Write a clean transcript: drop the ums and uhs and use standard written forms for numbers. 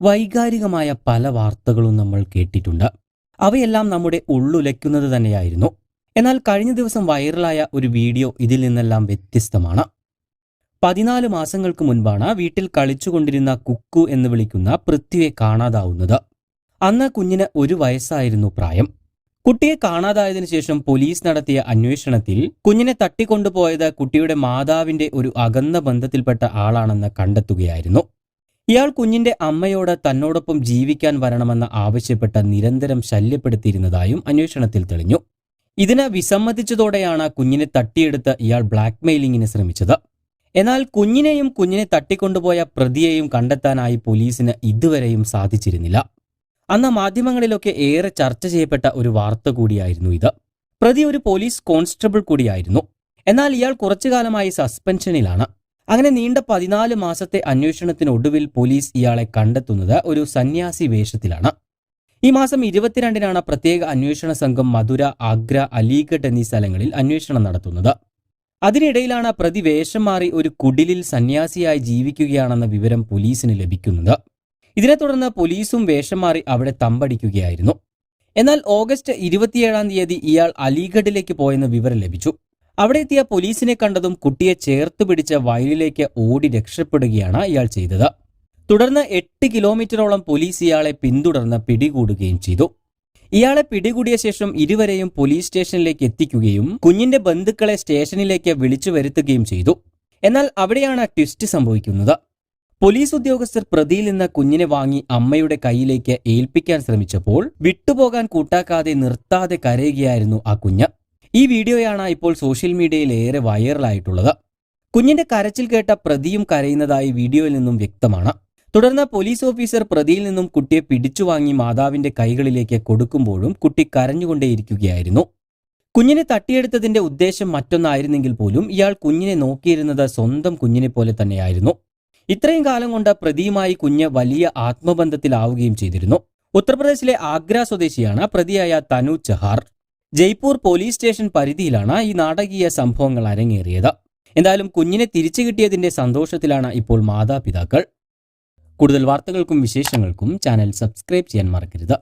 വൈകാരികമായ പല വാർത്തകളും നമ്മൾ കേട്ടിട്ടുണ്ട്. അവയെല്ലാം നമ്മുടെ ഉള്ളുലയ്ക്കുന്നത് തന്നെയായിരുന്നു. എന്നാൽ കഴിഞ്ഞ ദിവസം വൈറലായ ഒരു വീഡിയോ ഇതിൽ നിന്നെല്ലാം വ്യത്യസ്തമാണ്. 14 മാസങ്ങൾക്ക് മുൻപാണ് വീട്ടിൽ കളിച്ചുകൊണ്ടിരുന്ന കുക്കു എന്ന് വിളിക്കുന്ന പൃഥ്വിയെ കാണാതാവുന്നത്. അന്ന് കുഞ്ഞിന് 1 വയസ്സായിരുന്നു പ്രായം. കുട്ടിയെ കാണാതായതിനു ശേഷം പോലീസ് നടത്തിയ അന്വേഷണത്തിൽ കുഞ്ഞിനെ തട്ടിക്കൊണ്ടുപോയത് കുട്ടിയുടെ മാതാവിന്റെ ഒരു അകന്ന ബന്ധത്തിൽപ്പെട്ട ആളാണെന്ന് കണ്ടെത്തുകയായിരുന്നു. ഇയാൾ കുഞ്ഞിന്റെ അമ്മയോട് തന്നോടൊപ്പം ജീവിക്കാൻ വരണമെന്ന് ആവശ്യപ്പെട്ട് നിരന്തരം ശല്യപ്പെടുത്തിയിരുന്നതായും അന്വേഷണത്തിൽ തെളിഞ്ഞു. ഇതിന് വിസമ്മതിച്ചതോടെയാണ് കുഞ്ഞിനെ തട്ടിയെടുത്ത് ഇയാൾ ബ്ലാക്ക്മെയിലിംഗിന് ശ്രമിച്ചത്. എന്നാൽ കുഞ്ഞിനെയും കുഞ്ഞിനെ തട്ടിക്കൊണ്ടുപോയ പ്രതിയെയും കണ്ടെത്താനായി പോലീസിന് ഇതുവരെയും സാധിച്ചിരുന്നില്ല. അന്ന് മാധ്യമങ്ങളിലൊക്കെ ഏറെ ചർച്ച ചെയ്യപ്പെട്ട ഒരു വാർത്ത കൂടിയായിരുന്നു ഇത്. പ്രതി ഒരു പോലീസ് കോൺസ്റ്റബിൾ കൂടിയായിരുന്നു. എന്നാൽ ഇയാൾ കുറച്ചുകാലമായി സസ്പെൻഷനിലാണ്. അങ്ങനെ നീണ്ട 14 മാസത്തെ അന്വേഷണത്തിനൊടുവിൽ പോലീസ് ഇയാളെ കണ്ടെത്തുന്നത് ഒരു സന്യാസി വേഷത്തിലാണ്. ഈ മാസം 22-നാണ് പ്രത്യേക അന്വേഷണ സംഘം മധുര, ആഗ്ര, അലിഗഡ് എന്നീ സ്ഥലങ്ങളിൽ അന്വേഷണം നടത്തുന്നത്. അതിനിടയിലാണ് പ്രതി വേഷം മാറി ഒരു കുടിലിൽ സന്യാസിയായി ജീവിക്കുകയാണെന്ന വിവരം പോലീസിന് ലഭിക്കുന്നത്. ഇതിനെ തുടർന്ന് പോലീസും വേഷം മാറി അവിടെ തമ്പടിക്കുകയായിരുന്നു. എന്നാൽ ഓഗസ്റ്റ് 27-ാം തീയതി ഇയാൾ അലിഗഡിലേക്ക് പോയെന്ന് വിവരം ലഭിച്ചു. അവിടെ എത്തിയ പോലീസിനെ കണ്ടതും കുട്ടിയെ ചേർത്ത് പിടിച്ച് വയലിലേക്ക് ഓടി രക്ഷപ്പെടുകയാണ് ഇയാൾ ചെയ്തത്. തുടർന്ന് 8 കിലോമീറ്ററോളം പോലീസ് ഇയാളെ പിന്തുടർന്ന് പിടികൂടുകയും ചെയ്തു. ഇയാളെ പിടികൂടിയ ശേഷം ഇരുവരെയും പോലീസ് സ്റ്റേഷനിലേക്ക് എത്തിക്കുകയും കുഞ്ഞിന്റെ ബന്ധുക്കളെ സ്റ്റേഷനിലേക്ക് വിളിച്ചു വരുത്തുകയും ചെയ്തു. എന്നാൽ അവിടെയാണ് ട്വിസ്റ്റ് സംഭവിക്കുന്നത്. പോലീസ് ഉദ്യോഗസ്ഥർ പ്രതിയിൽ നിന്ന് കുഞ്ഞിനെ വാങ്ങി അമ്മയുടെ കയ്യിലേക്ക് ഏൽപ്പിക്കാൻ ശ്രമിച്ചപ്പോൾ വിട്ടുപോകാൻ കൂട്ടാക്കാതെ നിർത്താതെ കരയുകയായിരുന്നു ആ കുഞ്ഞ്. ഈ വീഡിയോയാണ് ഇപ്പോൾ സോഷ്യൽ മീഡിയയിൽ ഏറെ വൈറലായിട്ടുള്ളത്. കുഞ്ഞിന്റെ കരച്ചിൽ കേട്ട പ്രതിയും കരയുന്നതായി വീഡിയോയിൽ നിന്നും വ്യക്തമാണ്. തുടർന്ന് പോലീസ് ഓഫീസർ പ്രതിയിൽ നിന്നും കുട്ടിയെ പിടിച്ചുവാങ്ങി മാതാവിന്റെ കൈകളിലേക്ക് കൊടുക്കുമ്പോഴും കുട്ടി കരഞ്ഞുകൊണ്ടേയിരിക്കുകയായിരുന്നു. കുഞ്ഞിനെ തട്ടിയെടുത്തതിന്റെ ഉദ്ദേശം മറ്റൊന്നായിരുന്നെങ്കിൽ പോലും ഇയാൾ കുഞ്ഞിനെ നോക്കിയിരുന്നത് സ്വന്തം കുഞ്ഞിനെ പോലെ തന്നെയായിരുന്നു. ഇത്രയും കാലം കൊണ്ട് പ്രതിയുമായി കുഞ്ഞ് വലിയ ആത്മബന്ധത്തിലാവുകയും ചെയ്തിരുന്നു. ഉത്തർപ്രദേശിലെ ആഗ്ര സ്വദേശിയാണ് പ്രതിയായ തനു ചഹാർ. ജയ്പൂർ പോലീസ് സ്റ്റേഷൻ പരിധിയിലാണ് ഈ നാടകീയ സംഭവങ്ങൾ അരങ്ങേറിയത്. എന്തായാലും കുഞ്ഞിനെ തിരിച്ചു കിട്ടിയതിന്റെ സന്തോഷത്തിലാണ് ഇപ്പോൾ മാതാപിതാക്കൾ. കൂടുതൽ വാർത്തകൾക്കും വിശേഷങ്ങൾക്കും ചാനൽ സബ്സ്ക്രൈബ് ചെയ്യാൻ മറക്കരുത്.